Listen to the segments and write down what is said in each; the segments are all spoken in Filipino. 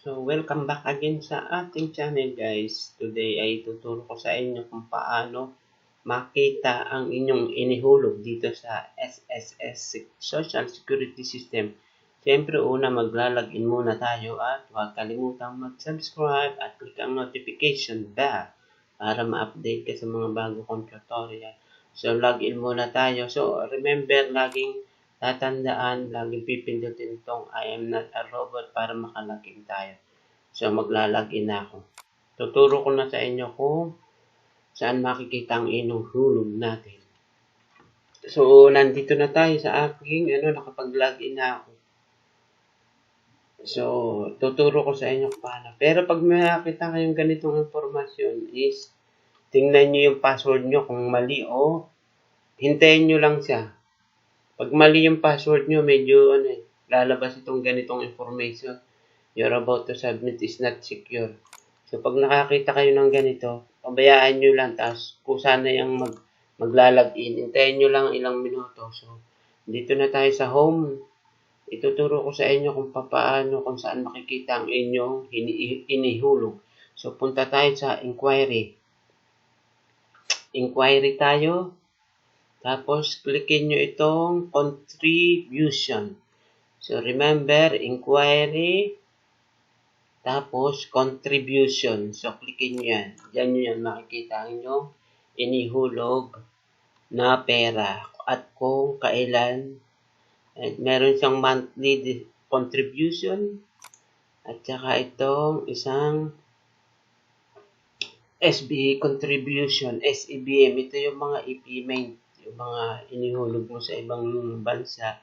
So, welcome back again sa ating channel guys. Today ay tuturo ko sa inyo kung paano makita ang inyong inihulog dito sa SSS Social Security System. Siyempre una maglalagin muna tayo at huwag kalimutang mag-subscribe at click ang notification bell para ma-update ka sa mga bago kong tutorial. So, login muna tayo. So, remember laging tatandaan, laging pipindutin itong I am not a robot para makalagin tayo. So, maglalagin na ako. Tuturo ko na sa inyo kung saan makikita ang inuhulog natin. So, nandito na tayo sa aking, nakapag-login na ako. So, tuturo ko sa inyo paano. Pero pag may nakita kayong ganitong informasyon is, tingnan nyo yung password nyo kung mali o hintayin nyo lang siya. Pag mali yung password nyo, medyo lalabas itong ganitong information. You're about to submit is not secure. So, pag nakakita kayo ng ganito, pabayaan nyo lang. Tapos, kung sana yung maglalagin, hintayin nyo lang ilang minuto. So, dito na tayo sa home. Ituturo ko sa inyo kung paano, kung saan makikita ang inyong inihulog. So, punta tayo sa inquiry. Inquiry tayo. Tapos, klikin nyo itong contribution. So, remember, inquiry, tapos contribution. So, klikin nyo yan. Diyan nyo yan makikita ang inyong inihulog na pera. At kung kailan, meron siyang monthly contribution. At saka itong isang SBA contribution, SEBM. Ito yung mga e-payment. Yung mga inihulog mo sa ibang bansa,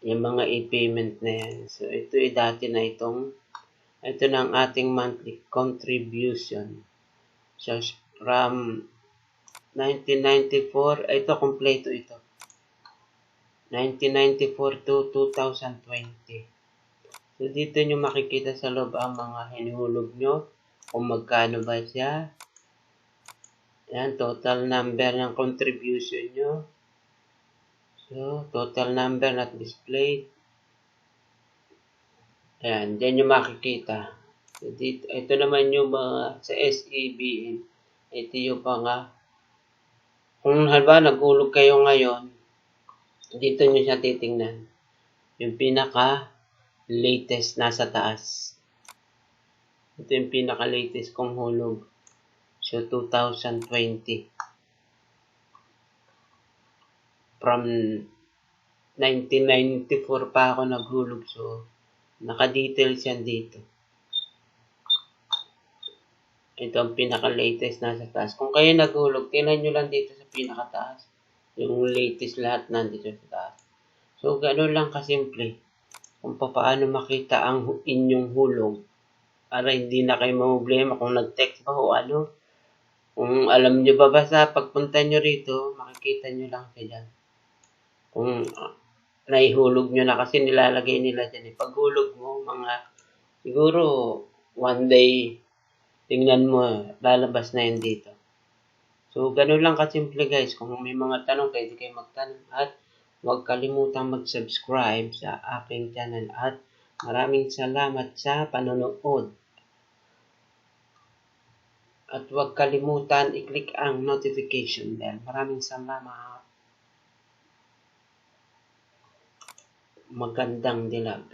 yung mga e-payment na yan. So, ito dati na ito na ang ating monthly contribution. So, from 1994, ito, kompleto ito. 1994 to 2020. So, dito nyo makikita sa loob ang mga hinihulog nyo, kung magkano ba siya. Yan, total number ng contribution nyo. So, total number not displayed. Ayan, dyan nyo makikita. So, dito, ito naman yung mga sa SEBM. Ito yung mga, kung halimbawa naghulog kayo ngayon, dito nyo siya titingnan. Yung pinaka latest nasa taas. Ito yung pinaka latest kong hulog. So, 2020. From 1994 pa ako naghulog. So, naka-details yan dito. Ito ang pinaka-latest nasa taas. Kung kayo naghulog, tingnan nyo lang dito sa pinaka-taas. Yung latest lahat nandito sa taas. So, gano'n lang kasimple. Kung paano makita ang inyong hulog. Para hindi na kayo problema kung nag-text ba o ano. Kung alam nyo ba basta pagpunta nyo rito, makikita nyo lang siya dyan. Kung naihulog nyo na kasi nilalagay nila dyan. Paghulog mo, siguro one day, tingnan mo, lalabas na yan dito. So, ganun lang kasimple guys. Kung may mga tanong, pwede kayo magtanong. At huwag kalimutang mag-subscribe sa aking channel. At maraming salamat sa panonood. At huwag kalimutan i-click ang notification bell. Maraming salamat. Magandang dilag.